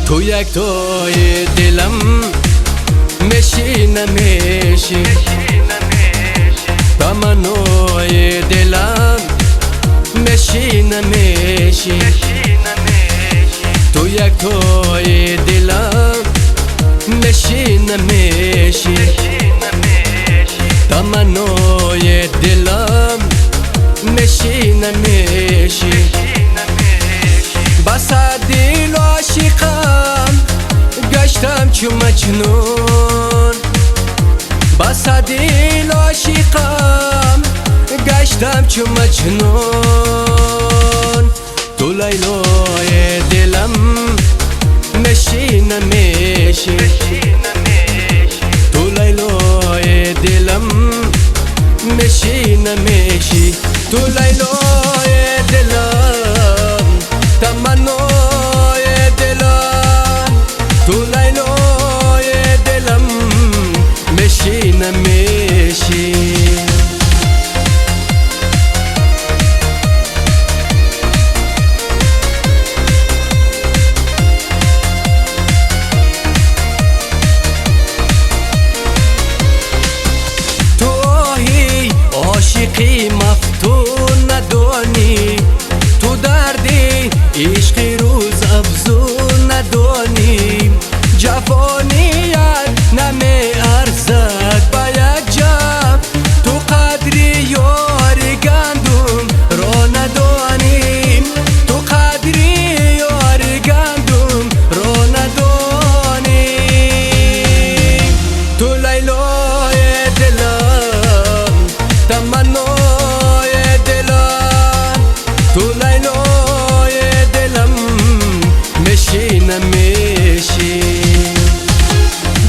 تو یک توی دلم میشی تمنای دلم میشی تو یک توی دلم میشی تمنای دلم میشی بس دل عاشقم گشتم چو مجنون بس دل عاشقم گشتم چو مجنون تو لیلای دلم میشی تو لیلای دلم میشی تو لیلای دلم تمنای دلم تو لیلای دلم میشی عاشقی مفتون ندانی تو دردی عشقی روز افزون ندانی جوانیت نمی ارزد با یک جب تو قدری یاری گندم را ندانی تو قدری یاری گندم را ندانی تو لیلای دلم تمنای دلم تو لیلای دلم میشی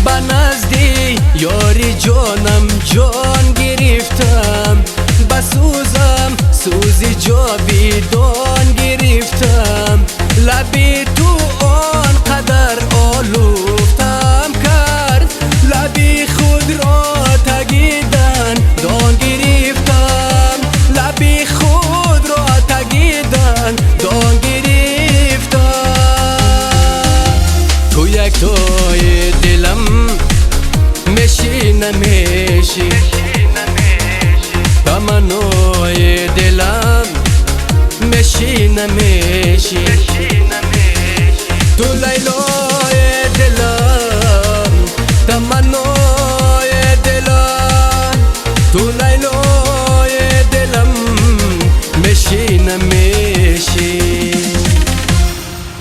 با نزدی یاری جانم جان گرفتم با سوزم سوزی جاویدان گرفتم لبی تو آنقدر آلوفتم کرد لبی خود را تگیدن دان گرفتم لبی خود را تگیدن دان گرفتم تو یک توی دلم میشی تمنای دلم میشی تو لیلای دلم تمنای دلم تو